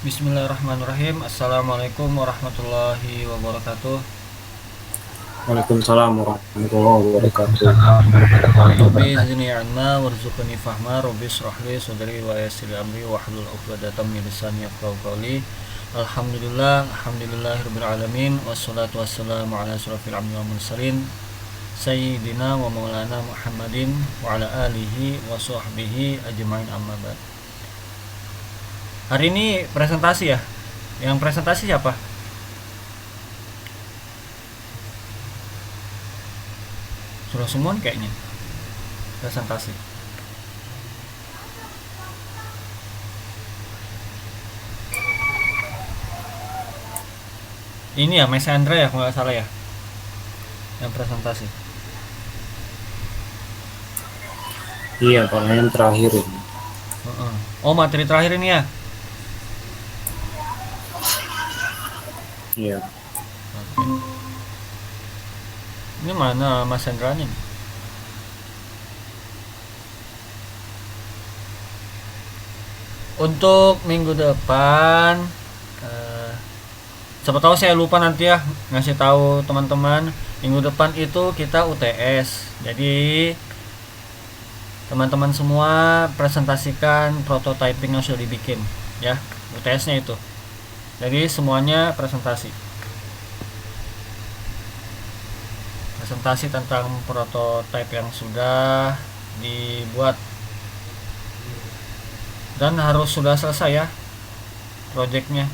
Bismillahirrahmanirrahim. Assalamualaikum warahmatullahi wabarakatuh. Waalaikumsalam warahmatullahi wabarakatuh. Rabbi zidni ilma warzuqni fahma. Rabbi shrah li sadri wa yassir li amri wahlul 'uqdatam min lisani yafqahu qawli. Alhamdulillahirabbil alamin wassalatu wassalamu ala asyrofil anbiya'i wal mursalin sayyidina wa maulana Muhammadin wa ala alihi wa sahbihi ajmain amma ba'd. Hari ini presentasi ya. Yang presentasi siapa? Sudah semua nih kayaknya presentasi. Ini ya Mas Andra ya kalau nggak salah ya yang presentasi. Iya, Pak, yang terakhir ini. Heeh. Oh, materi terakhir ini ya. Iya. Oke. Ini mana Mas Andra nih? Untuk minggu depan, eh, siapa tahu saya lupa nanti ya ngasih tahu teman-teman. Minggu depan itu kita UTS. Jadi teman-teman semua presentasikan prototyping yang sudah dibikin ya, UTS-nya itu. Jadi semuanya presentasi. Presentasi tentang prototype yang sudah dibuat dan harus sudah selesai ya projectnya.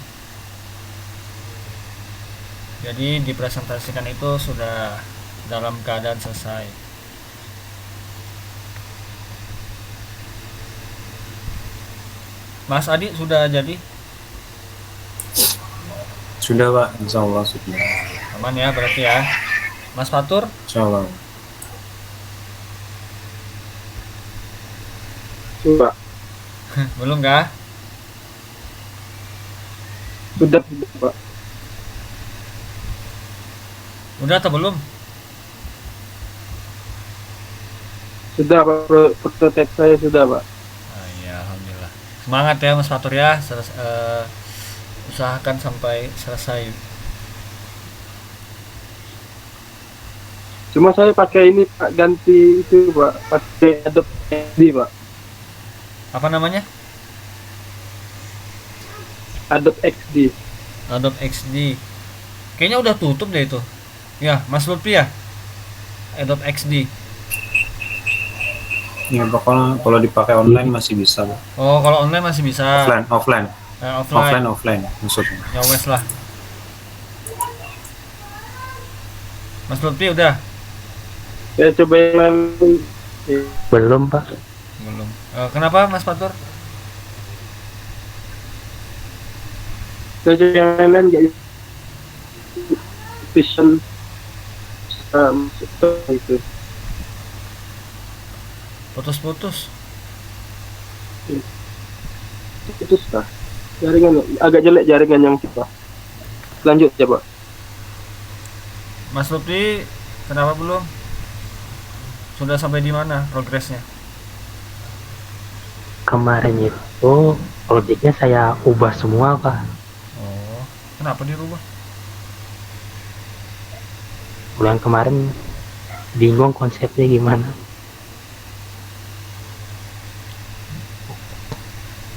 Jadi dipresentasikan itu sudah dalam keadaan selesai. Mas Adi sudah jadi? Sudah, Pak. Insya Allah sudah. Aman ya berarti ya. Mas Fatur Insya Allah. Sudah, belum kah? sudah, Pak. Udah atau belum? Sudah, Pak. Prototipe saya sudah, Pak. Ah, ya alhamdulillah. Semangat ya Mas Fatur ya. Usahakan sampai selesai. Cuma saya pakai ini, Pak, ganti itu, Pak. Pakai Adobe XD, Pak. Apa namanya? Adobe XD. Adobe XD. Kayaknya udah tutup deh itu. Ya, Mas Lutfi ya. Adobe XD. Ya, Pak, kalau dipakai online masih bisa, Pak. Oh, kalau online masih bisa. Offline, offline. Offline. Offline maksudnya. Ya wes lah. Mas Lutfi udah? Saya coba yang lain. Belum, Pak. Belum. Kenapa Mas Fatur? Saya coba yang lain nggak vision itu. Putus-putus. Itu sudah. Jaringan agak jelek jaringan yang kita. Lanjut ya, Pak. Mas Lutfi kenapa belum? Sudah sampai di mana progresnya? Kemarin itu proyeknya saya ubah semua, Pak. Oh, kenapa dirubah? Bulan kemarin bingung konsepnya gimana.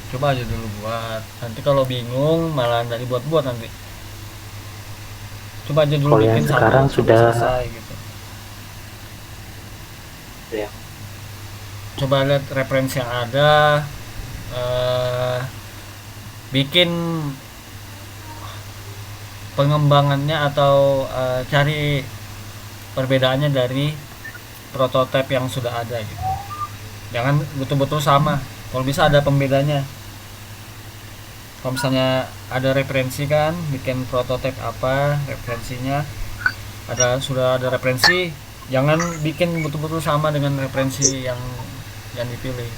Coba aja dulu buat. Nanti kalau bingung malah nggak dibuat-buat nanti. Coba aja dulu Kalau yang bikin satu sekarang sampai sudah selesai gitu. ya, Coba lihat referensi yang ada. eh, Bikin pengembangannya atau cari perbedaannya dari prototipe yang sudah ada gitu. Jangan betul-betul sama. Kalau bisa ada pembedanya. Kalau misalnya ada referensi kan, bikin prototipe apa referensinya, sudah ada referensi, jangan bikin betul-betul sama dengan referensi yang dipilih.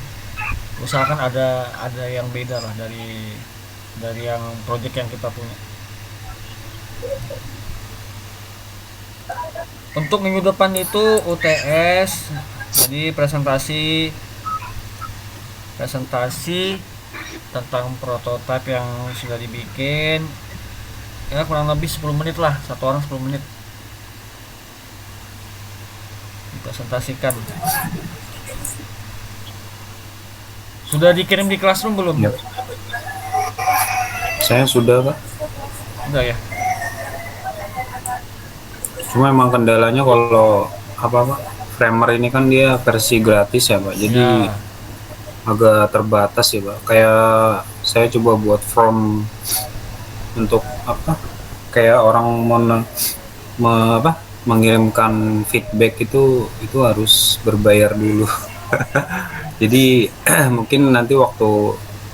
Usahakan ada yang beda lah dari yang project yang kita punya. Untuk minggu depan itu UTS, jadi presentasi tentang prototipe yang sudah dibikin. Ya kurang lebih 10 menit lah, satu orang 10 menit dipresentasikan. Sudah dikirim di Classroom belum? Ya. Saya sudah Pak. Udah ya. Cuma emang kendalanya kalau apa Pak, Framer ini kan dia versi gratis ya Pak, jadi Ya, agak terbatas ya Pak. Kayak saya coba buat form untuk apa, kayak orang mau mengirimkan feedback itu harus berbayar dulu. Jadi mungkin nanti waktu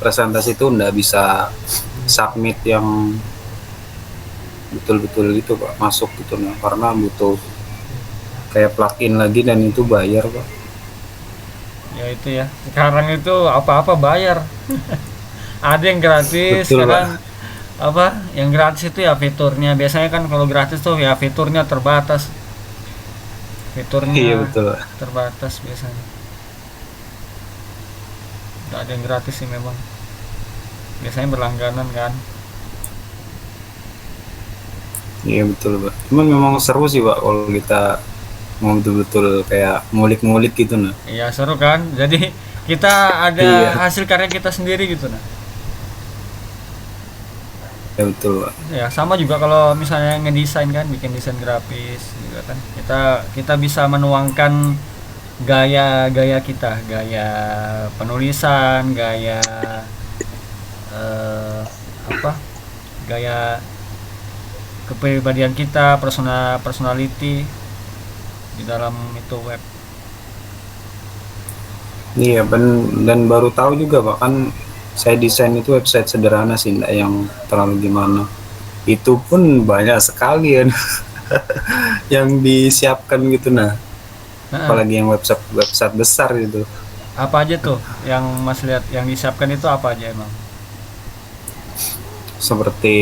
presentasi itu nggak bisa submit yang betul-betul itu Pak, masuk gitu nah, karena butuh kayak plugin lagi dan itu bayar Pak. ya itu ya. Sekarang itu apa-apa bayar. Ada yang gratis, Betul sekarang Pak. apa? Yang gratis itu ya fiturnya. Biasanya kan kalau gratis tuh ya fiturnya terbatas. Iya Fiturnya betul Pak. terbatas biasanya. Nggak ada yang gratis sih memang. Biasanya berlangganan kan. Iya betul Pak. Cuman memang seru sih Pak kalau kita mau betul-betul kayak ngulik-ngulik gitu nah. Iya seru kan. Jadi kita ada Iya, hasil karya kita sendiri gitu nah. ya betul Pak. Ya sama juga kalau misalnya ngedesain kan, bikin desain grafis juga kan. Kita bisa menuangkan gaya-gaya kita, gaya penulisan, gaya eh, apa? Gaya kepribadian kita, personality di dalam itu web. Iya dan baru tahu juga Pak, kan saya desain itu website sederhana sih, enggak yang terlalu gimana. Itu pun banyak sekali ya yang disiapkan gitu nah. Heeh. Apalagi yang website website besar gitu. Apa aja tuh yang Mas lihat yang disiapkan itu apa aja emang? Seperti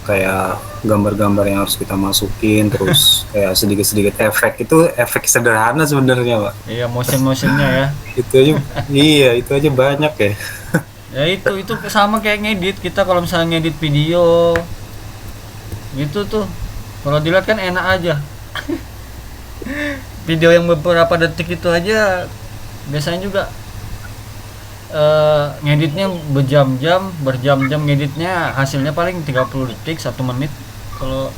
kayak gambar-gambar yang harus kita masukin, terus kayak sedikit-sedikit efek, itu efek sederhana sebenarnya Pak. Iya, motion-motionnya ya. Itu aja, iya itu aja banyak ya. Ya itu sama kayak ngedit. Kita kalau misalnya ngedit video gitu tuh, kalau dilihat kan enak aja. Video yang beberapa detik itu aja biasanya juga ngeditnya berjam-jam ngeditnya, hasilnya paling 30 detik 1 menit kalau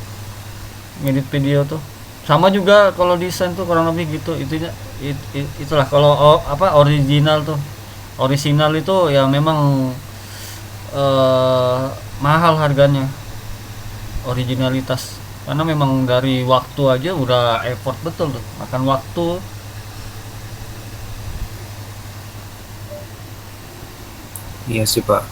ngedit video tuh. Sama juga kalau desain tuh kurang lebih gitu. Itulah kalau original itu ya memang mahal harganya, originalitas, karena memang dari waktu aja udah effort betul tuh, makan waktu. Iya sih Pak.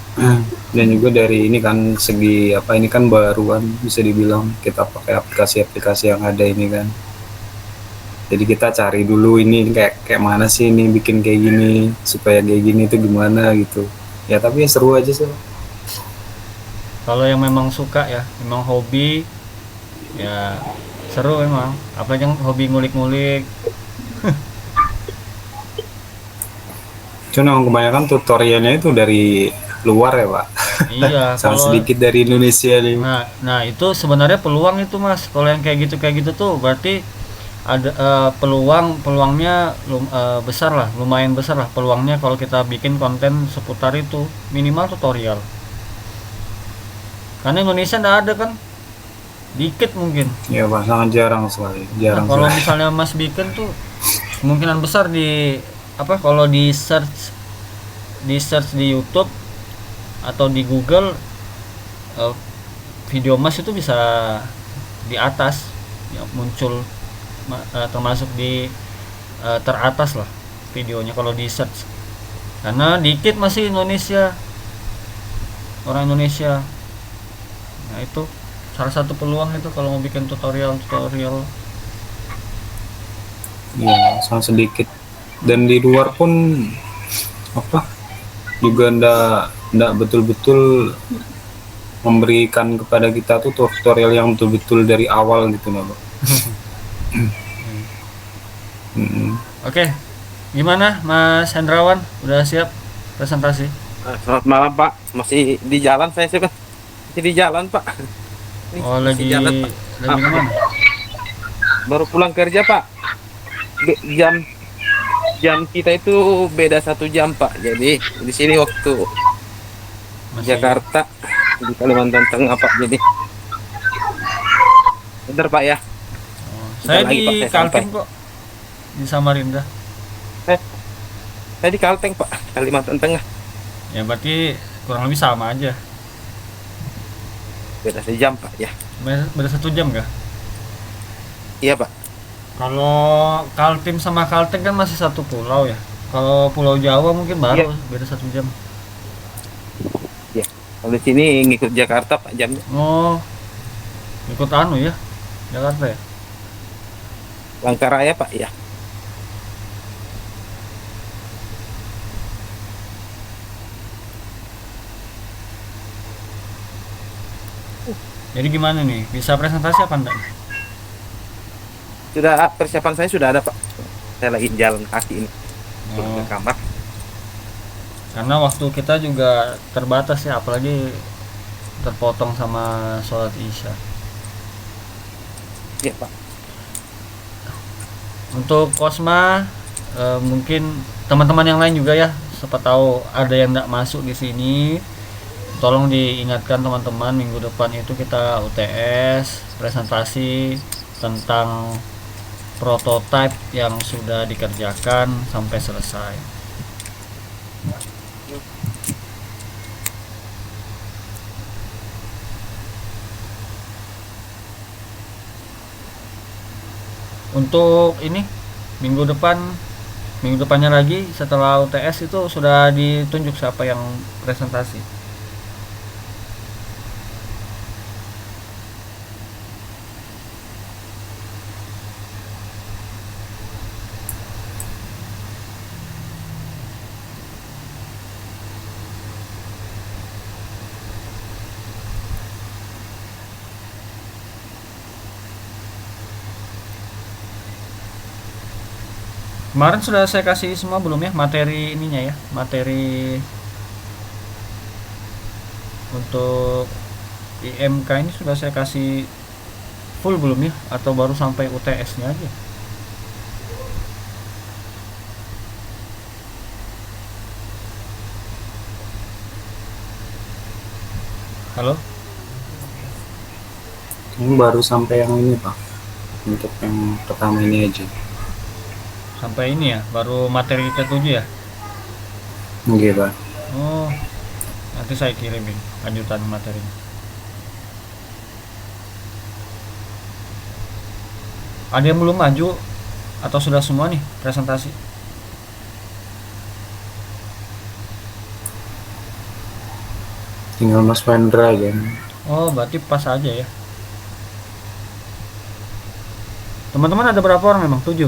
Dan juga dari ini kan segi apa, ini kan baru kan bisa dibilang kita pakai aplikasi-aplikasi yang ada ini kan. Jadi kita cari dulu ini kayak mana sih ini bikin kayak gini supaya kayak gini itu gimana gitu. Ya tapi ya seru aja sih Pak. Kalau yang memang suka ya, memang hobi ya, seru memang. Apalagi yang hobi ngulik-ngulik. Cuma memang kebanyakan tutorialnya itu dari luar ya Pak. Iya, Sangat kalau sedikit dari Indonesia nih. nah itu sebenarnya peluang itu Mas. Kalau yang kayak gitu tuh berarti ada peluangnya besar lah, lumayan besar lah peluangnya kalau kita bikin konten seputar itu, minimal tutorial. Karena Indonesia nggak ada kan, dikit mungkin. Ya Pak, sangat jarang sekali, Nah, jarang kalau sekali. misalnya Mas bikin tuh kemungkinan besar di apa, kalau di search di YouTube atau di Google, eh, video Mas itu bisa di atas ya, muncul termasuk di teratas lah videonya kalau di search, karena dikit masih orang Indonesia. Nah itu salah satu peluang itu kalau mau bikin tutorial. Iya, sangat sedikit. Dan di luar pun apa juga ndak betul-betul memberikan kepada kita tuh tutorial yang betul-betul dari awal gitu loh Pak. Mm-mm. Oke, gimana Mas Hendrawan, udah siap presentasi? Selamat malam Pak, masih di jalan saya sih Pak. Masih di jalan Pak. Ini Oh, masih lagi jalan Pak. lagi Ah, kemana? baru pulang kerja Pak. Jam jam kita itu beda 1 jam Pak. Jadi di sini waktu Masih. Jakarta di Kalimantan Tengah Pak. Jadi bentar Pak ya. Oh, Bentar saya lagi, di Pak, saya Kaltim sampai. kok, di Samarinda. Eh, saya di Kalteng Pak, Kalimantan Tengah. Ya berarti kurang lebih sama aja. Beda sejam Pak ya. Beda 1 jam kah? Iya Pak. Kalau Kaltim sama Kalteng kan masih satu pulau ya. Kalau Pulau Jawa mungkin baru beda 1 jam. Iya. Kalau di sini ngikut Jakarta Pak jamnya. Oh, ikut anu ya, Jakarta ya. Langkaraya Pak ya. Jadi gimana nih? Bisa presentasi apa enggak? Sudah persiapan saya sudah ada Pak. Saya lagi jalan kaki ini turun ke Oh, kamar. karena waktu kita juga terbatas ya, apalagi terpotong sama sholat Isya. Iya Pak. Untuk Kosma, mungkin teman-teman yang lain juga ya, siapa tahu ada yang nggak masuk di sini. Tolong diingatkan teman-teman, minggu depan itu kita UTS presentasi tentang prototipe yang sudah dikerjakan sampai selesai. Untuk ini minggu depannya lagi setelah UTS itu sudah ditunjuk siapa yang presentasi. Kemarin sudah saya kasih semua belum ya materi ininya ya, materi untuk IMK ini sudah saya kasih full belum ya, atau baru sampai UTS-nya aja? Halo? Ini baru sampai yang ini Pak, untuk yang pertama ini aja. Sampai ini ya, baru materi ke-7 ya? Oke Pak. Oh, nanti saya kirimin lanjutan materinya. Ada yang belum maju atau sudah semua nih presentasi? Tinggal Mas Wendra aja. Oh, berarti pas aja ya. Teman-teman ada berapa orang memang? 7?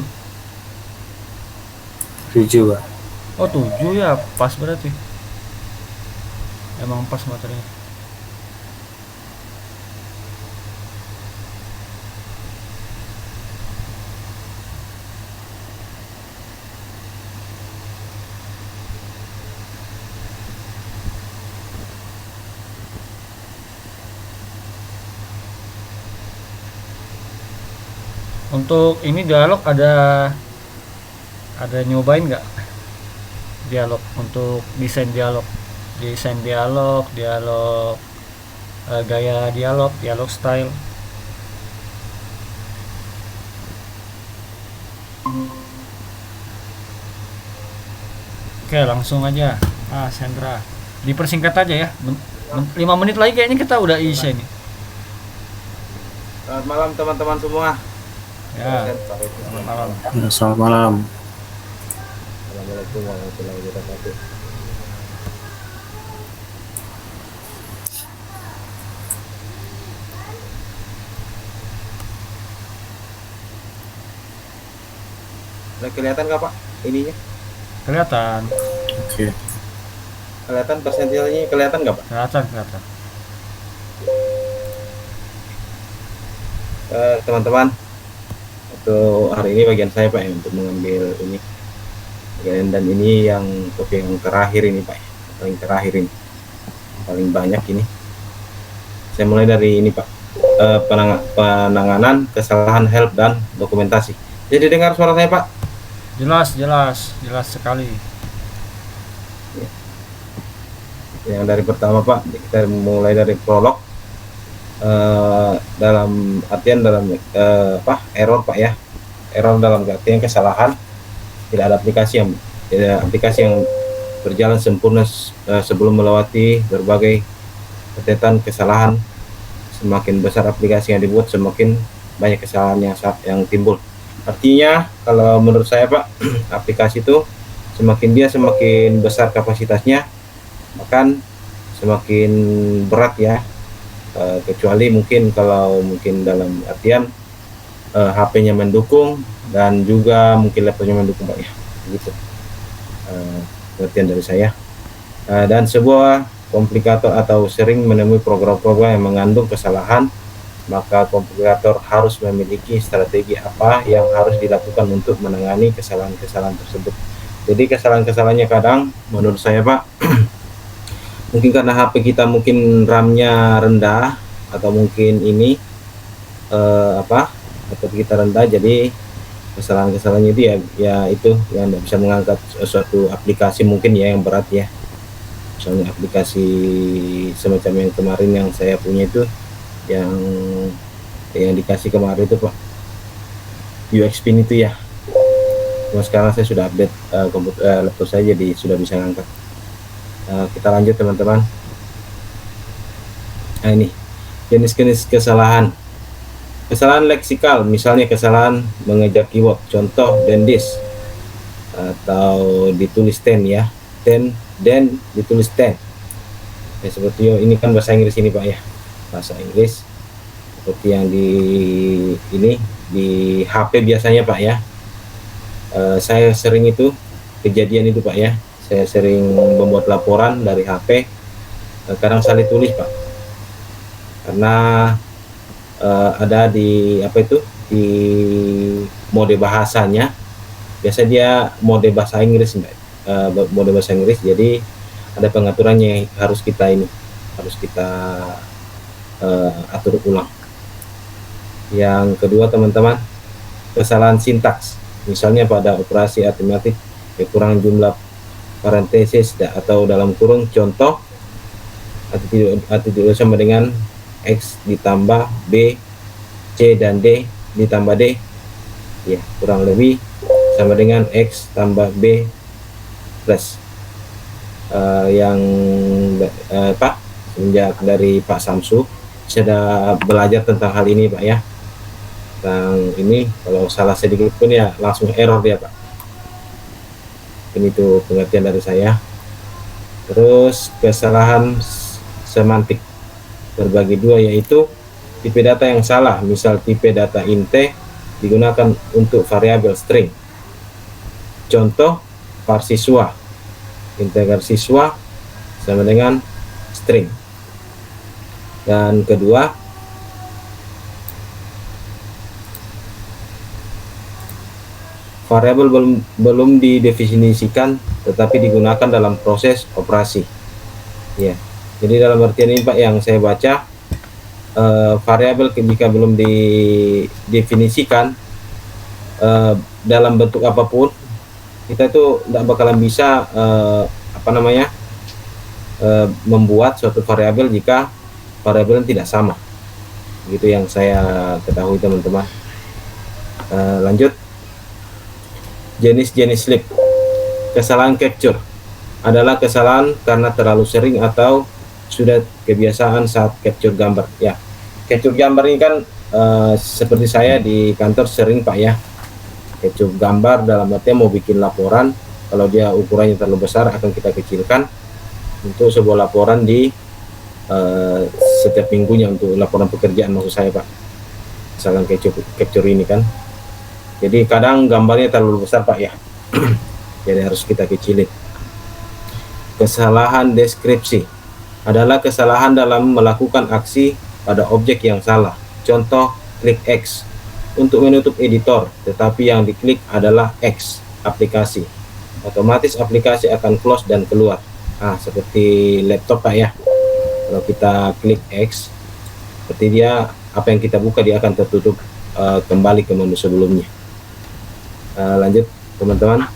7 Pak. Oh, 7 ya, pas berarti. Emang pas materinya. Untuk ini dialog ada nyobain nggak dialog untuk desain dialog gaya dialog style. Oke, langsung aja Sandra, dipersingkat aja ya. 5 menit lagi kayaknya kita udah isi ini Selamat malam teman-teman semua. ya. Selamat malam. Ya, selamat malam. Assalamualaikum warahmatullahi wabarakatuh. Udah kelihatan nggak Pak ininya? Kelihatan. Oke. Kelihatan persentasenya, kelihatan nggak Pak? Kelihatan. Teman-teman, untuk hari ini bagian saya Pak ya, untuk mengambil ini dan ini yang untuk yang terakhir ini Pak ya, paling terakhir ini, paling banyak ini. Saya mulai dari ini Pak, penanganan kesalahan help dan dokumentasi. Jadi dengar suara saya Pak? Jelas sekali. Yang dari pertama Pak, kita mulai dari prolog. Dalam artian error Pak ya, error dalam artian kesalahan. Tidak ada aplikasi yang berjalan sempurna sebelum melewati berbagai rentetan kesalahan. Semakin besar aplikasi yang dibuat, semakin banyak kesalahan yang timbul. Artinya kalau menurut saya Pak, aplikasi itu semakin besar kapasitasnya, bahkan semakin berat ya. Kecuali mungkin kalau dalam artian HP-nya mendukung dan juga mungkin laptopnya mendukung Pak ya, begitu pengertian dari saya. Dan sebuah komplikator atau sering menemui program-program yang mengandung kesalahan, maka komplikator harus memiliki strategi apa yang harus dilakukan untuk menangani kesalahan-kesalahan tersebut. Jadi kesalahan-kesalahannya kadang menurut saya Pak, mungkin karena HP kita mungkin RAM-nya rendah, atau mungkin ini atau kita rendah, jadi kesalahan-kesalahannya itu ya itu yang tidak bisa mengangkat suatu aplikasi mungkin ya yang berat ya. Misalnya aplikasi semacam yang kemarin yang saya punya itu, yang dikasih kemarin itu Pak, UXPin itu ya. Cuma sekarang saya sudah update laptop saya, jadi sudah bisa ngangkat. Kita lanjut teman-teman. Nah ini jenis-jenis kesalahan leksikal, misalnya kesalahan mengejar keyword, contoh dendis atau ditulis ten ya, dan ditulis ten ya, seperti ini kan bahasa Inggris ini Pak ya, bahasa Inggris seperti yang di HP biasanya Pak ya. Saya sering itu kejadian itu Pak ya. Saya sering membuat laporan dari HP, kadang salah tulis Pak, karena ada di di mode bahasanya, biasa dia mode bahasa Inggris jadi ada pengaturannya yang harus kita atur ulang. Yang kedua teman-teman, kesalahan sintaks, misalnya pada operasi aritmatik kekurangan jumlah parentesis atau dalam kurung, contoh atau tidak sama dengan X ditambah B, C dan D ditambah D ya, kurang lebih sama dengan X tambah B plus semenjak dari Pak Samsu sudah belajar tentang hal ini Pak ya. Tentang ini kalau salah sedikit pun ya langsung error dia Pak. Ini tuh pengertian dari saya. Terus kesalahan semantik berbagi dua, yaitu tipe data yang salah, misal tipe data int digunakan untuk variabel string, contoh var siswa, integer siswa sama dengan string. Dan kedua, variabel belum didefinisikan tetapi digunakan dalam proses operasi ya. Jadi dalam artian ini Pak yang saya baca, variabel jika belum didefinisikan dalam bentuk apapun, kita itu tidak bakalan bisa membuat suatu variabel jika variabel tidak sama. Gitu yang saya ketahui teman-teman. Lanjut. Jenis-jenis slip. Kesalahan capture adalah kesalahan karena terlalu sering atau sudah kebiasaan saat capture gambar ya. Capture gambar ini kan seperti saya di kantor sering Pak ya, capture gambar dalam artian mau bikin laporan, kalau dia ukurannya terlalu besar akan kita kecilkan untuk sebuah laporan di setiap minggunya, untuk laporan pekerjaan maksud saya Pak. Kesalahan capture ini kan, jadi kadang gambarnya terlalu besar Pak ya. Jadi harus kita kecilin. Kesalahan deskripsi adalah kesalahan dalam melakukan aksi pada objek yang salah. Contoh, klik X untuk menutup editor, tetapi yang diklik adalah X aplikasi. Otomatis aplikasi akan close dan keluar. seperti laptop Pak ya. Kalau kita klik X, seperti dia apa yang kita buka dia akan tertutup kembali ke menu sebelumnya. Lanjut teman-teman.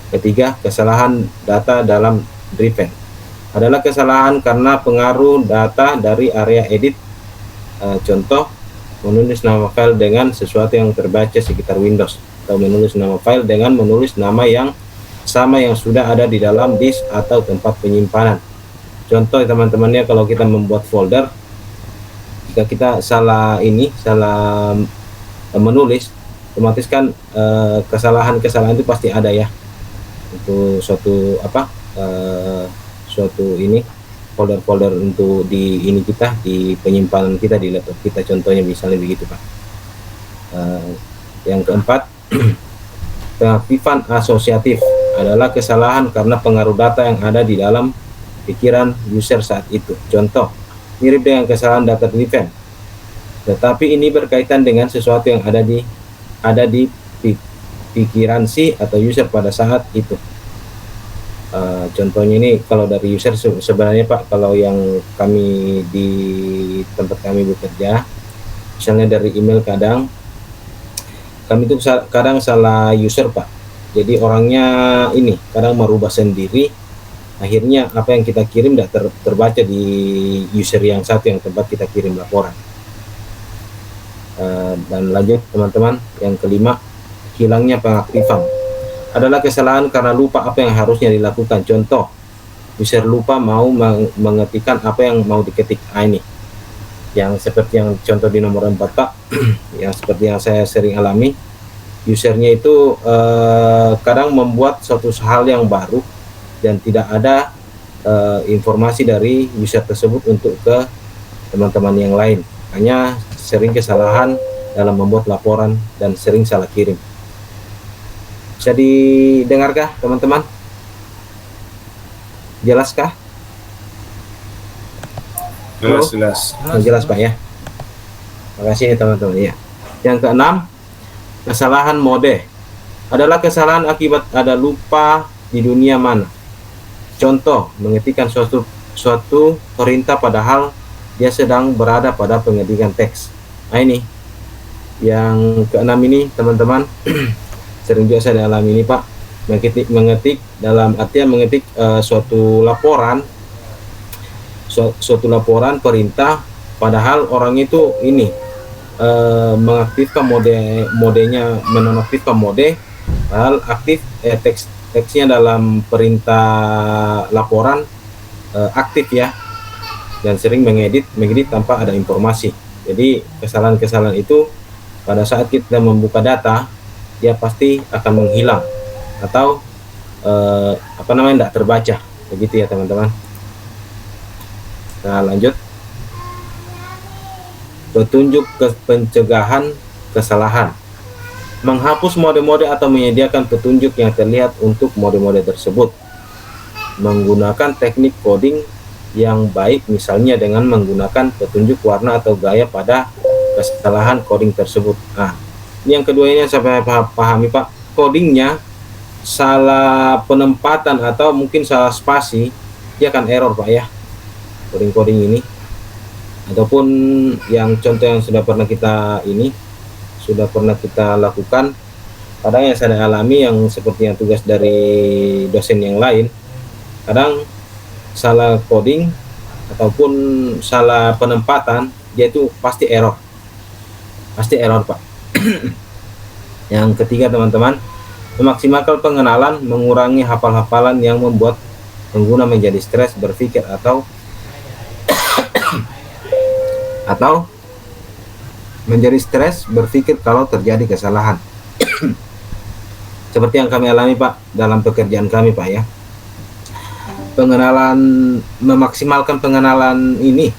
Ketiga, kesalahan data dalam driven adalah kesalahan karena pengaruh data dari area edit. Contoh, menulis nama file dengan sesuatu yang terbaca sekitar Windows, atau menulis nama file dengan menulis nama yang sama yang sudah ada di dalam disk atau tempat penyimpanan. Contoh teman-temannya, kalau kita membuat folder, jika kita salah menulis, otomatis kan kesalahan-kesalahan itu pasti ada ya, untuk suatu folder-folder untuk di penyimpanan kita di laptop kita, contohnya misalnya begitu Pak. Yang keempat, pengaktifan asosiatif adalah kesalahan karena pengaruh data yang ada di dalam pikiran user saat itu. Contoh, mirip dengan kesalahan data driven, tetapi ini berkaitan dengan sesuatu yang ada di pikiran si atau user pada saat itu. Contohnya ini kalau dari user sebenarnya Pak, kalau yang kami di tempat kami bekerja, misalnya dari email, kadang kami itu kadang salah user Pak. Jadi orangnya ini kadang merubah sendiri, akhirnya apa yang kita kirim tidak terbaca di user yang satu yang tempat kita kirim laporan. Dan lanjut teman-teman, yang kelima, hilangnya pengaktifan adalah kesalahan karena lupa apa yang harusnya dilakukan. Contoh, user lupa mau mengetikkan apa yang mau diketik. Ini yang seperti yang contoh di nomor 4 Pak, yang seperti yang saya sering alami, usernya itu kadang membuat suatu hal yang baru dan tidak ada informasi dari user tersebut untuk ke teman-teman yang lain. Hanya sering kesalahan dalam membuat laporan dan sering salah kirim. Bisa didengarkah teman-teman? Jelaskah? Jelas. Jelas Pak ya. Makasih teman-teman ya. Yang keenam, kesalahan mode adalah kesalahan akibat ada lupa di dunia mana. Contoh, mengetikkan suatu perintah padahal dia sedang berada pada pengetikan teks. Nah ini yang keenam ini teman-teman sering juga saya alami ini Pak, mengetik dalam artian mengetik suatu laporan perintah padahal orang itu ini mengaktifkan modenya menonaktifkan mode, padahal aktif teksnya dalam perintah laporan aktif ya, dan sering mengedit tanpa ada informasi. Jadi kesalahan-kesalahan itu pada saat kita membuka data dia pasti akan menghilang atau tidak terbaca, begitu ya teman-teman. Nah lanjut, petunjuk pencegahan kesalahan, menghapus mode-mode atau menyediakan petunjuk yang terlihat untuk mode-mode tersebut, menggunakan teknik coding yang baik, misalnya dengan menggunakan petunjuk warna atau gaya pada kesalahan coding tersebut. Nah, ini yang keduanya saya pahami Pak, codingnya salah penempatan atau mungkin salah spasi, dia akan error Pak ya, coding ini. Ataupun yang contoh yang sudah pernah kita lakukan, kadang yang saya alami yang seperti yang tugas dari dosen yang lain, kadang salah coding ataupun salah penempatan, dia itu pasti error Pak. Yang ketiga teman-teman, memaksimalkan pengenalan, mengurangi hafal-hafalan yang membuat pengguna menjadi stres berpikir atau menjadi stres berpikir kalau terjadi kesalahan. Seperti yang kami alami Pak dalam pekerjaan kami Pak ya. Memaksimalkan pengenalan ini,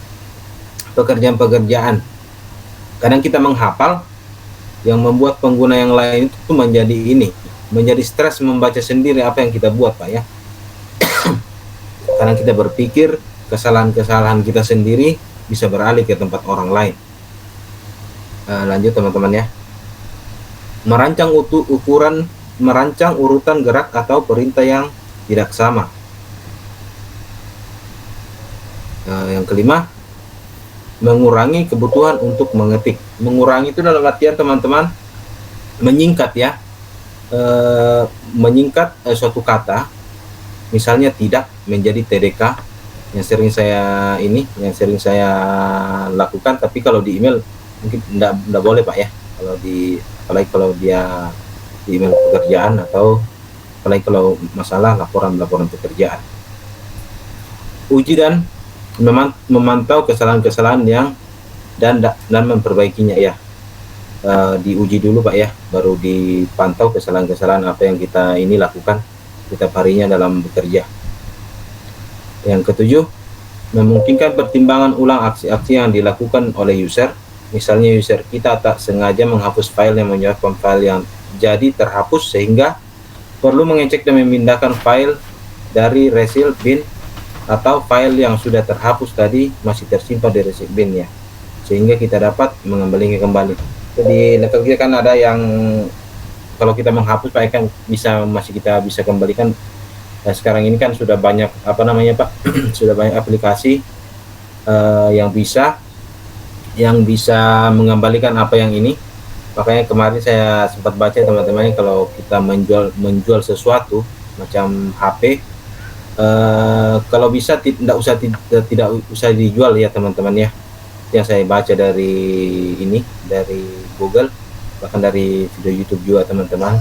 pekerjaan-pekerjaan. Kadang kita menghafal yang membuat pengguna yang lain itu menjadi stres membaca sendiri apa yang kita buat Pak ya. Karena kita berpikir kesalahan-kesalahan kita sendiri bisa beralih ke tempat orang lain. Lanjut teman-teman ya. Merancang urutan gerak atau perintah yang tidak sama. kelima, mengurangi kebutuhan untuk mengetik. Mengurangi itu dalam artian teman-teman menyingkat ya, menyingkat suatu kata, misalnya tidak menjadi TDK, yang sering saya lakukan. Tapi kalau di email mungkin enggak boleh Pak ya, kalau apalagi kalau dia di email pekerjaan, atau apalagi kalau masalah laporan pekerjaan. Uji dan memantau kesalahan-kesalahan dan memperbaikinya ya. Diuji dulu Pak ya, baru dipantau kesalahan-kesalahan apa yang kita ini lakukan setiap harinya dalam bekerja. Yang ketujuh, memungkinkan pertimbangan ulang aksi-aksi yang dilakukan oleh user. Misalnya user kita tak sengaja menghapus file yang menyebabkan file yang jadi terhapus, sehingga perlu mengecek dan memindahkan file dari resil bin, atau file yang sudah terhapus tadi masih tersimpan di resil bin ya, sehingga kita dapat mengembalikan kembali. Jadi laptop kita kan ada yang kalau kita menghapus Pak kan masih kita bisa kembalikan. Nah, sekarang ini kan sudah banyak Pak sudah banyak aplikasi yang bisa mengembalikan apa yang ini. Makanya kemarin saya sempat baca teman-teman, kalau kita menjual sesuatu macam HP, kalau bisa tidak usah dijual ya teman-teman ya. Yang saya baca dari Google, bahkan dari video YouTube juga teman-teman,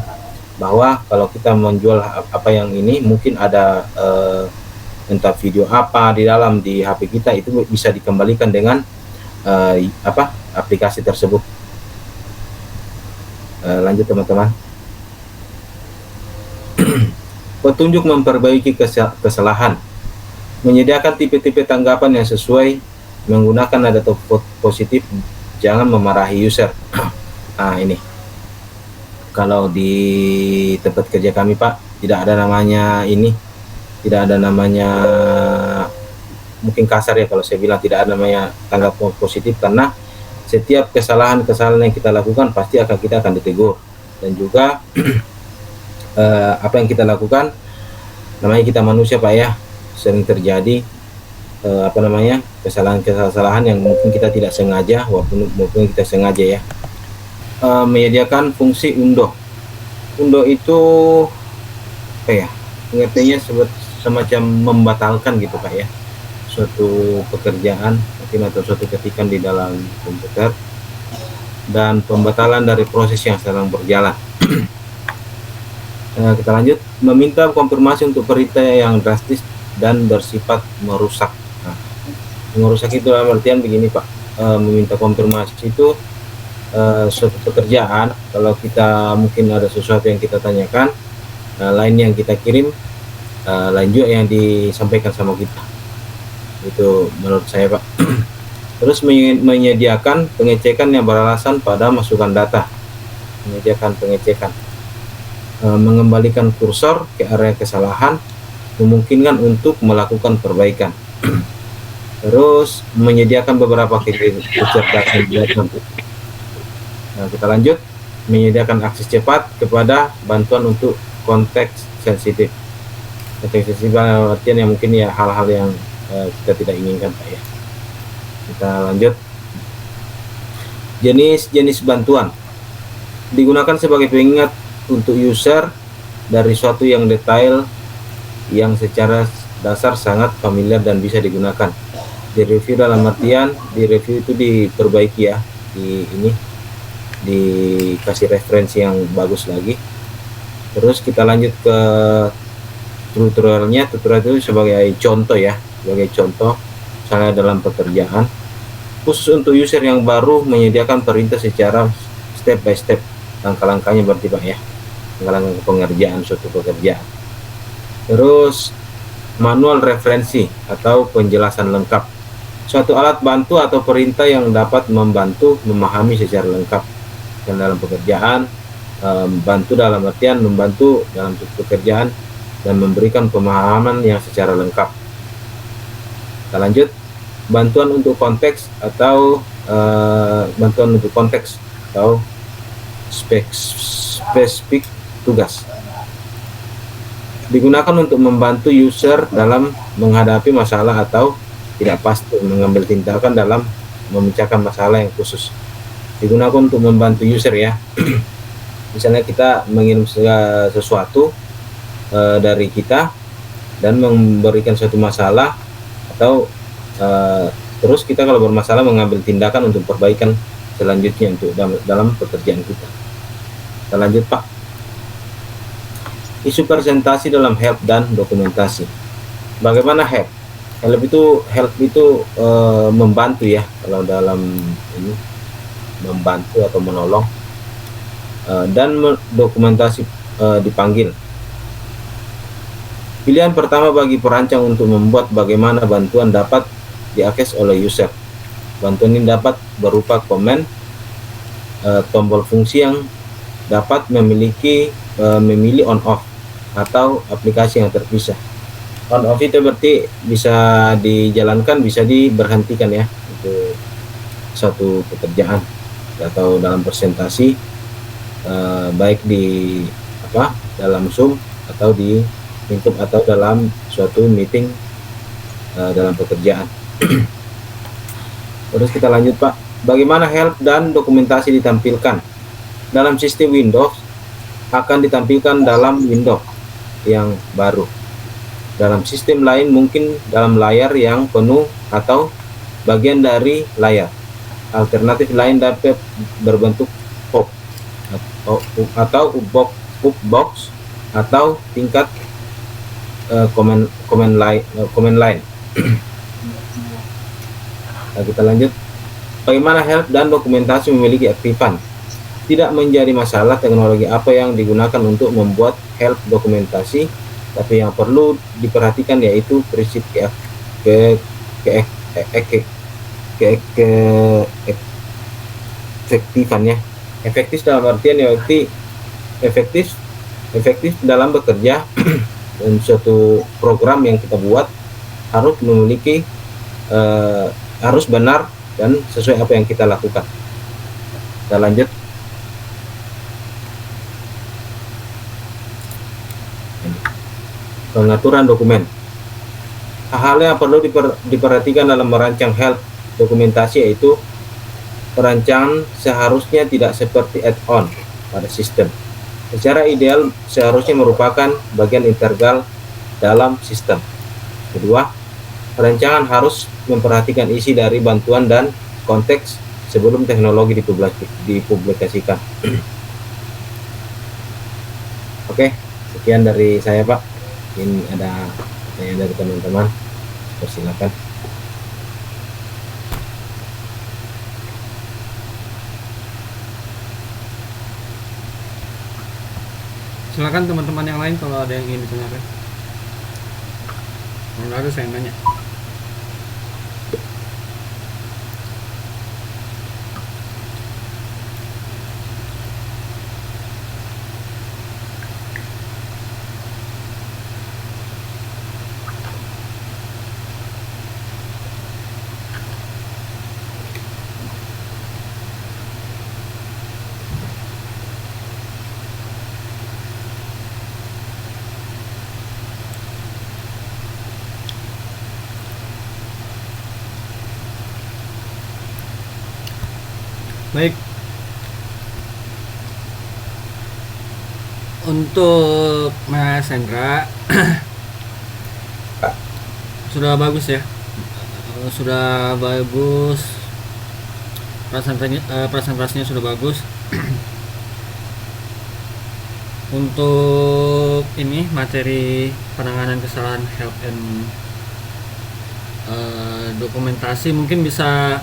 bahwa kalau kita menjual apa yang ini, mungkin ada entah video apa di HP kita, itu bisa dikembalikan dengan aplikasi tersebut. Lanjut teman-teman. Petunjuk memperbaiki kesalahan. Menyediakan tipe-tipe tanggapan yang sesuai, menggunakan nada positif, jangan memarahi user. Nah ini, kalau di tempat kerja kami Pak, tidak ada namanya mungkin kasar ya kalau saya bilang, tidak ada namanya tanggapan positif, karena setiap kesalahan yang kita lakukan pasti kita akan ditegur. Dan juga apa yang kita lakukan, namanya kita manusia Pak ya, sering terjadi kesalahan yang mungkin kita tidak sengaja maupun kita sengaja ya. Menyediakan fungsi undo itu pengertiannya semacam membatalkan gitu Pak ya, suatu pekerjaan mungkin atau suatu ketikan di dalam komputer, dan pembatalan dari proses yang sedang berjalan. Kita lanjut. Meminta konfirmasi untuk perintah yang drastis dan bersifat merusak. Merusak itu dalam artian begini Pak, meminta konfirmasi itu suatu pekerjaan, kalau kita mungkin ada sesuatu yang kita tanyakan, lain yang kita kirim, lain juga yang disampaikan sama kita. Itu menurut saya Pak. Terus menyediakan pengecekan yang beralasan pada masukan data. Menyediakan pengecekan. Mengembalikan kursor ke area kesalahan, memungkinkan untuk melakukan perbaikan. Terus menyediakan beberapa kecerdasan buatan. Nah, kita lanjut. Menyediakan akses cepat kepada bantuan untuk konteks sensitif. Konteks sensitif artian yang mungkin ya hal-hal yang kita tidak inginkan Pak ya. Kita lanjut. Jenis bantuan digunakan sebagai pengingat untuk user dari suatu yang detail yang secara dasar sangat familiar dan bisa digunakan. Direview dalam artian direview itu diperbaiki ya, dikasih referensi yang bagus lagi. Terus kita lanjut ke tutorialnya. Tutorial itu sebagai contoh ya, sebagai contoh misalnya dalam pekerjaan khusus untuk user yang baru, menyediakan perintah secara step by step, langkah-langkahnya berarti Pak ya, langkah-langkah pengerjaan suatu pekerjaan. Terus manual referensi atau penjelasan lengkap, suatu alat bantu atau perintah yang dapat membantu memahami secara lengkap dan dalam pekerjaan. Bantu dalam artian membantu dalam pekerjaan dan memberikan pemahaman yang secara lengkap. Kita lanjut. Bantuan untuk konteks atau spesifik tugas, digunakan untuk membantu user dalam menghadapi masalah atau tidak pasti mengambil tindakan dalam memecahkan masalah yang khusus. Digunakan untuk membantu user ya. Misalnya kita mengirim sesuatu dari kita dan memberikan suatu masalah, atau terus kita kalau bermasalah mengambil tindakan untuk perbaikan selanjutnya untuk dalam pekerjaan kita. Kita lanjut Pak. Isu presentasi dalam help dan dokumentasi. Bagaimana help? Help itu membantu ya, kalau dalam ini membantu atau menolong, dan dokumentasi dipanggil. Pilihan pertama bagi perancang untuk membuat bagaimana bantuan dapat diakses oleh user. Bantuan ini dapat berupa komen, tombol fungsi yang dapat memilih on off atau aplikasi yang terpisah. On off itu berarti bisa dijalankan, bisa diberhentikan ya, untuk suatu pekerjaan atau dalam presentasi, baik di dalam Zoom atau di lingkup atau dalam suatu meeting dalam pekerjaan. Terus kita lanjut Pak. Bagaimana help dan dokumentasi ditampilkan? Dalam sistem Windows akan ditampilkan dalam window yang baru. Dalam sistem lain mungkin dalam layar yang penuh atau bagian dari layar. Alternatif lain dapat berbentuk pop atau box atau tingkat comment line. Nah, kita lanjut. Bagaimana help dan dokumentasi memiliki aktifan? Tidak menjadi masalah teknologi apa yang digunakan untuk membuat help dokumentasi, tapi yang perlu diperhatikan yaitu prinsip keefektifannya. Efektif dalam artian yaitu efektif dalam bekerja. Dan suatu program yang kita buat harus memiliki harus benar dan sesuai apa yang kita lakukan. Kita lanjut. Pengaturan dokumen. Hal yang perlu diperhatikan dalam merancang help dokumentasi yaitu perancangan seharusnya tidak seperti add-on pada sistem. Secara ideal seharusnya merupakan bagian integral dalam sistem. Kedua, perancangan harus memperhatikan isi dari bantuan dan konteks sebelum teknologi dipublikasikan. Oke, sekian dari saya Pak. Mungkin ada pertanyaan dari teman-teman, persilakan. Silakan teman-teman yang lain kalau ada yang ingin ditanyakan. Kalau nggak ada saya nanya. Baik. Untuk Mas Hendra sudah bagus ya. Sudah bagus. Presentasinya sudah bagus. Untuk ini materi penanganan kesalahan help and dokumentasi mungkin bisa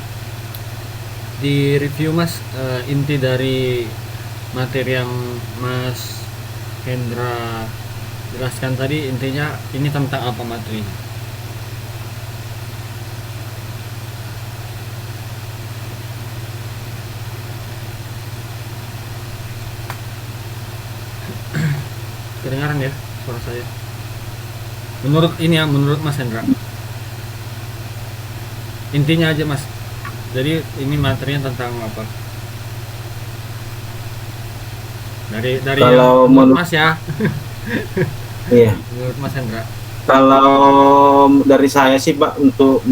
di review Mas, inti dari materi yang Mas Hendra jelaskan tadi, intinya ini tentang apa materinya? Kedengaran ya suara saya? Menurut ini ya, menurut Mas Hendra. Intinya aja Mas. Jadi ini materinya tentang apa? Dari Kalau menurut Mas ya. Iya. Menurut Mas Hendra. Kalau dari saya sih Pak, untuk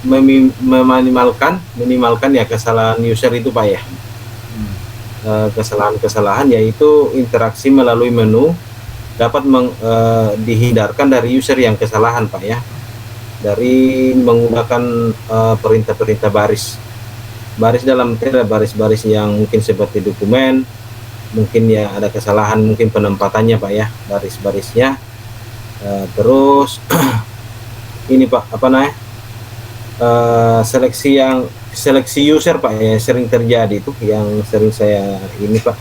minimalkan ya kesalahan user itu Pak ya. Kesalahan-kesalahan yaitu interaksi melalui menu dapat dihindarkan dari user yang kesalahan Pak ya, dari menggunakan perintah-perintah baris dalam baris-baris yang mungkin seperti dokumen, mungkin ya ada kesalahan mungkin penempatannya Pak ya, baris-barisnya. Terus ini Pak, apa namanya, seleksi user Pak ya, sering terjadi itu, yang sering saya ini Pak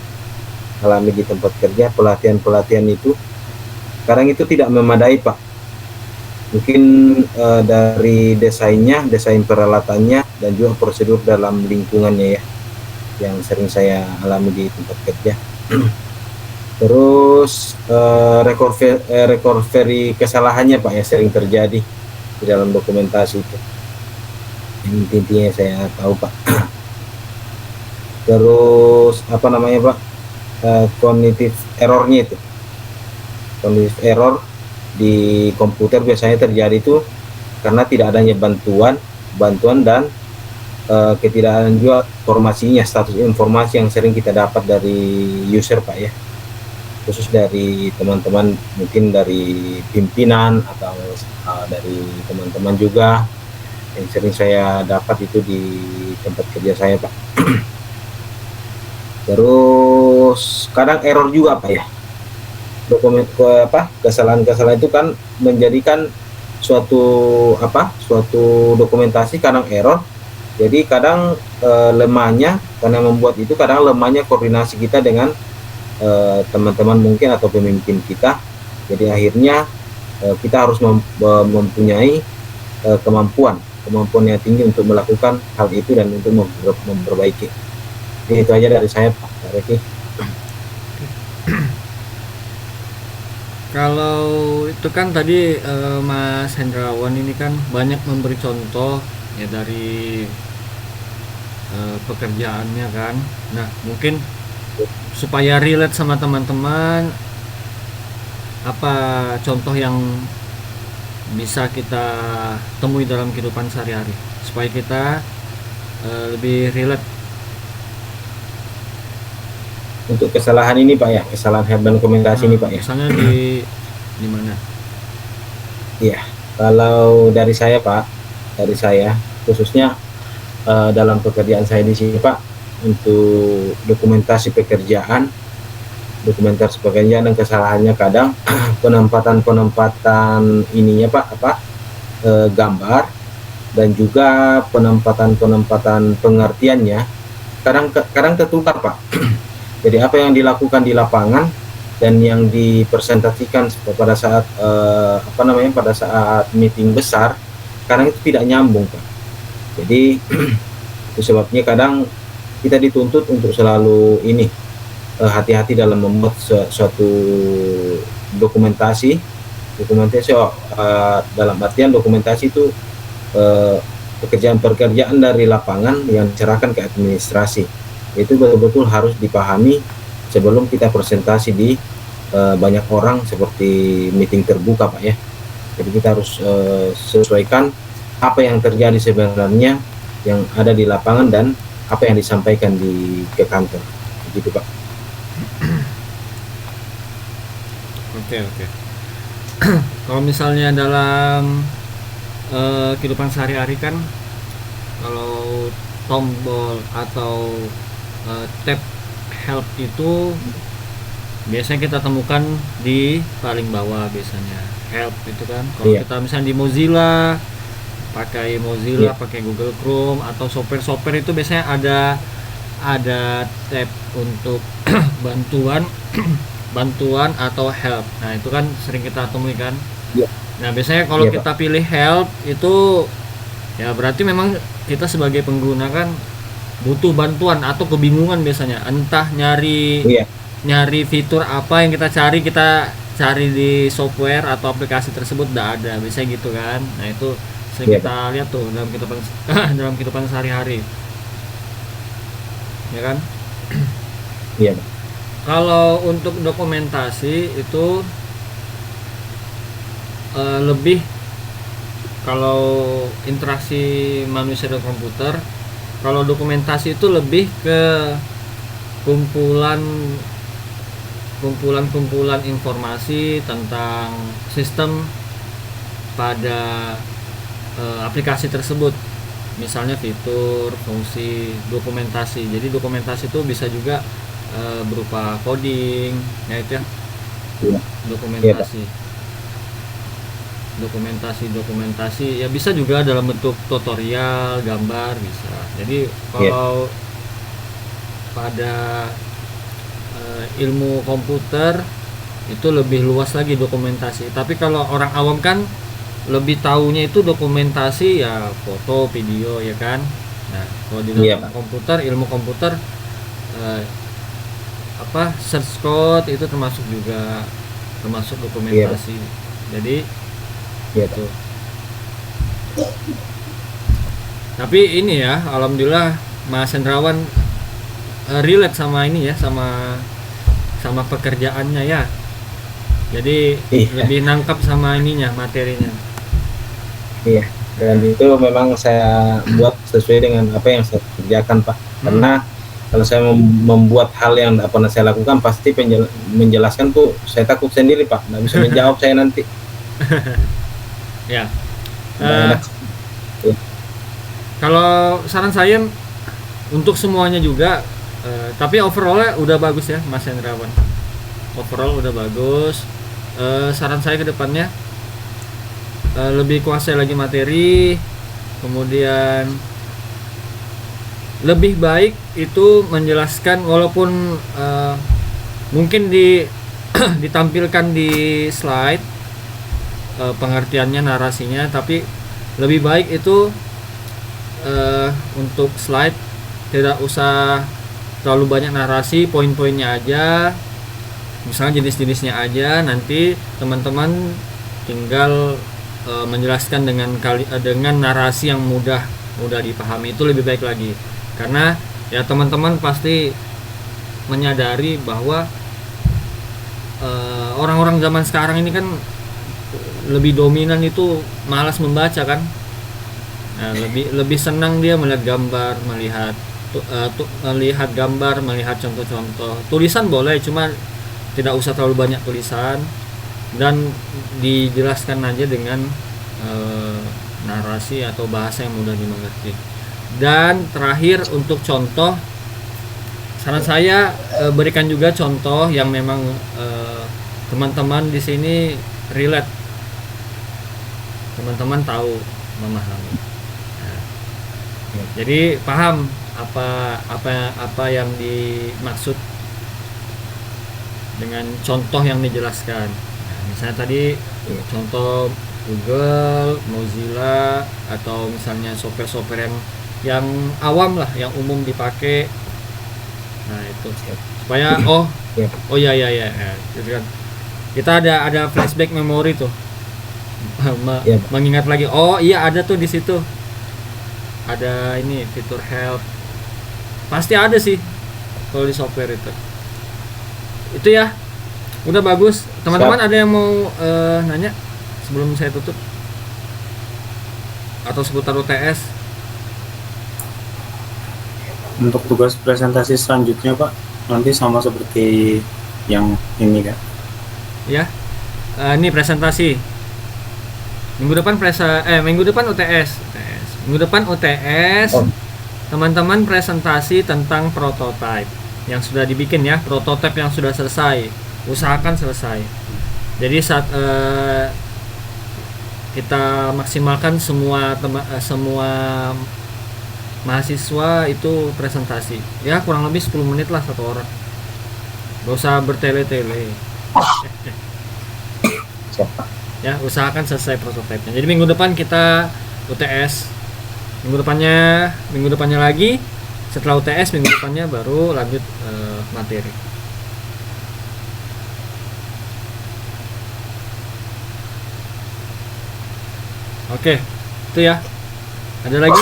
alami di tempat kerja. Pelatihan itu kadang itu tidak memadai Pak, mungkin dari desain peralatannya dan juga prosedur dalam lingkungannya ya, yang sering saya alami di tempat kerja. Terus recovery kesalahannya Pak ya, sering terjadi di dalam dokumentasi itu, intinya saya tahu Pak. Terus apa namanya Pak, cognitive errornya itu, cognitive error di komputer biasanya terjadi itu karena tidak adanya bantuan dan ketidakadaan juga informasinya, status informasi yang sering kita dapat dari user Pak ya, khusus dari teman-teman, mungkin dari pimpinan atau dari teman-teman juga, yang sering saya dapat itu di tempat kerja saya Pak. Terus kadang error juga Pak ya, kesalahan-kesalahan itu kan menjadikan suatu dokumentasi kadang error. Jadi kadang lemahnya, karena membuat itu kadang lemahnya koordinasi kita dengan teman-teman mungkin atau pemimpin kita. Jadi akhirnya kita harus mempunyai kemampuan yang tinggi untuk melakukan hal itu dan untuk memperbaiki. Jadi itu aja dari saya Pak Reki. Kalau itu kan tadi Mas Hendrawan ini kan banyak memberi contoh ya dari pekerjaannya kan. Nah, mungkin supaya relate sama teman-teman, apa contoh yang bisa kita temui dalam kehidupan sehari-hari supaya kita lebih relate. Untuk kesalahan ini Pak ya, kesalahan head dokumentasi ini Pak ya. Misalnya di mana? Iya, kalau dari saya Pak, khususnya dalam pekerjaan saya di sini Pak, untuk dokumentasi pekerjaan dan kesalahannya kadang penempatan ininya Pak, gambar dan juga penempatan pengertiannya kadang tertukar Pak. Jadi apa yang dilakukan di lapangan dan yang dipresentasikan pada saat pada saat meeting besar kadang itu tidak nyambung Pak. Jadi itu sebabnya kadang kita dituntut untuk selalu hati-hati dalam membuat suatu dokumentasi dalam artian dokumentasi itu pekerjaan dari lapangan yang diserahkan ke administrasi. Itu betul-betul harus dipahami sebelum kita presentasi di banyak orang seperti meeting terbuka Pak ya. Jadi kita harus sesuaikan apa yang terjadi sebenarnya yang ada di lapangan dan apa yang disampaikan ke kantor, begitu Pak. Oke. Kalau misalnya dalam kehidupan sehari-hari kan, kalau tombol atau tab help itu biasanya kita temukan di paling bawah biasanya. Help itu kan kalau kita misalnya di Mozilla, pakai Google Chrome atau software itu biasanya ada tab untuk bantuan atau help. Nah, itu kan sering kita temui kan. Nah, biasanya kalau kita pilih help itu ya berarti memang kita sebagai pengguna kan butuh bantuan atau kebingungan biasanya, entah nyari fitur apa yang kita cari di software atau aplikasi tersebut tidak ada, biasanya gitu kan. Nah, itu sering kita lihat tuh dalam kehidupan sehari-hari ya kan. Kalau untuk dokumentasi itu lebih, kalau interaksi manusia dan komputer, kalau dokumentasi itu lebih ke kumpulan informasi tentang sistem pada aplikasi tersebut, misalnya fitur, fungsi, dokumentasi. Jadi dokumentasi itu bisa juga berupa coding, ya itu ya, Iya. dokumentasi ya, bisa juga dalam bentuk tutorial, gambar bisa. Jadi kalau pada ilmu komputer itu lebih luas lagi dokumentasi. Tapi kalau orang awam kan lebih taunya itu dokumentasi ya foto, video, ya kan. Nah, kalau di dalam Iya, Pak. komputer, ilmu komputer search code itu termasuk dokumentasi. Jadi Iya, itu. Tapi ini ya, alhamdulillah Mas Hendrawan relate sama ini ya, sama pekerjaannya ya. Jadi Iya. lebih nangkap sama ininya, materinya. Iya, dan itu memang saya buat sesuai dengan apa yang saya kerjakan, Pak. Karena kalau saya membuat hal yang tidak pernah saya lakukan, pasti menjelaskan tuh saya takut sendiri, Pak. Nggak bisa menjawab saya nanti. Ya. Nggak enak. Kalau saran saya untuk semuanya juga, tapi overallnya udah bagus ya, Mas Hendrawan. Overall udah bagus. Saran saya ke depannya lebih kuasai lagi materi, kemudian lebih baik itu menjelaskan, walaupun mungkin ditampilkan di slide pengertiannya, narasinya, tapi lebih baik itu untuk slide tidak usah terlalu banyak narasi, poin-poinnya aja, misalnya jenis-jenisnya aja, nanti teman-teman tinggal menjelaskan dengan narasi yang mudah dipahami, itu lebih baik lagi. Karena ya teman-teman pasti menyadari bahwa orang-orang zaman sekarang ini kan lebih dominan itu malas membaca kan. Nah, lebih senang dia melihat gambar, melihat gambar, melihat contoh-contoh. Tulisan boleh, cuma tidak usah terlalu banyak tulisan, dan dijelaskan aja dengan narasi atau bahasa yang mudah dimengerti. Dan terakhir untuk contoh, saran saya berikan juga contoh yang memang teman-teman di sini relate, teman-teman tahu, memahami. Nah, jadi paham apa yang dimaksud dengan contoh yang dijelaskan. Nah, misalnya tadi contoh Google, Mozilla, atau misalnya software-software yang awam lah, yang umum dipakai. Nah itu supaya ya, gitu kan. Kita ada flashback memori tuh, mengingat lagi, oh iya ada tuh di situ, ada ini fitur help, pasti ada sih kalau di software itu ya. Udah bagus. Teman-teman ada yang mau nanya sebelum saya tutup atau seputar UTS? Untuk tugas presentasi selanjutnya, Pak, nanti sama seperti yang ini kan? Ya, ini presentasi. Minggu depan minggu depan UTS. Minggu depan UTS. Teman-teman presentasi tentang prototype yang sudah dibikin ya, prototype yang sudah selesai. Usahakan selesai. Jadi saat kita maksimalkan semua mahasiswa itu presentasi ya, kurang lebih 10 menit lah satu orang, gak usah bertele-tele ya, usahakan selesai prototipenya. Jadi minggu depan kita UTS, minggu depannya lagi, setelah UTS minggu depannya baru lanjut materi. Oke, itu ya. Ada lagi?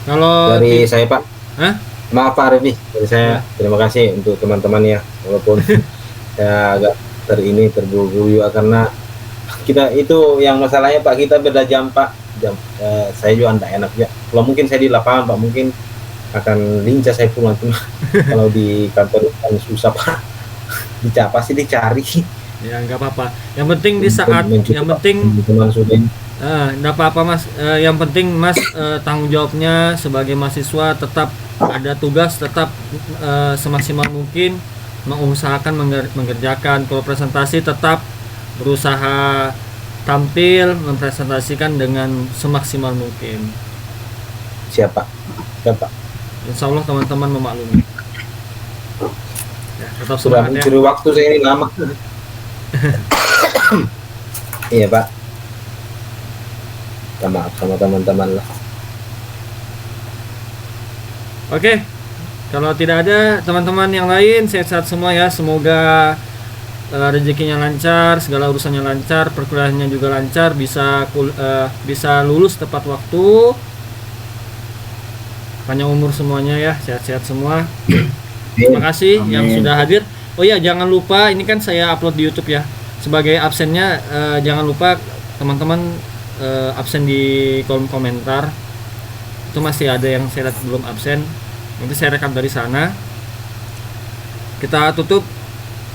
Kalau Dari saya, Pak. Hah? Maaf Pak Arif nih, dari saya terima kasih untuk teman-teman ya, walaupun saya agak terburu-buru juga karena kita itu yang masalahnya Pak, kita beda jam Pak, saya juga enggak enak ya. Kalau mungkin saya di lapangan Pak, mungkin akan lincah saya pulang, cuma kalau di kantor kan susah Pak, pasti dicari. Ya nggak apa-apa. Yang penting di saat, yang penting teman sudah nggak apa-apa Mas. Yang penting Mas tanggung jawabnya sebagai mahasiswa tetap ada tugas, tetap semaksimal mungkin mengusahakan mengerjakan. Kalau presentasi tetap berusaha tampil mempresentasikan dengan semaksimal mungkin. siapa? Insya Allah teman-teman memaklumi. Ya, tetap Sudah semangat ya. mencuri waktu saya ini lama. Iya Pak. Minta maaf sama teman-teman lah. Oke, kalau tidak ada teman-teman yang lain, sehat-sehat semua ya. Semoga rezekinya lancar, segala urusannya lancar, perkuliahannya juga lancar, bisa lulus tepat waktu, panjang umur semuanya ya, sehat-sehat semua. Terima kasih yang sudah hadir. Oh ya, jangan lupa ini kan saya upload di YouTube ya. Sebagai absennya jangan lupa teman-teman absen di kolom komentar. Itu masih ada yang saya lihat belum absen. Nanti saya rekam dari sana. Kita tutup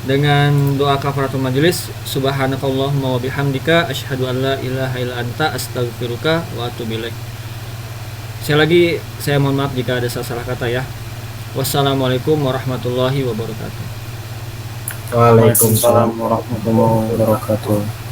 dengan doa kafaratul majelis. Subhanakallahumma wa bihamdika asyhadu an la ilaha illa anta astaghfiruka wa atubu ilaik. Sekali lagi saya mohon maaf jika ada salah kata ya. Wassalamualaikum warahmatullahi wabarakatuh. Waalaikumsalam. Waalaikumsalam warahmatullahi wabarakatuh.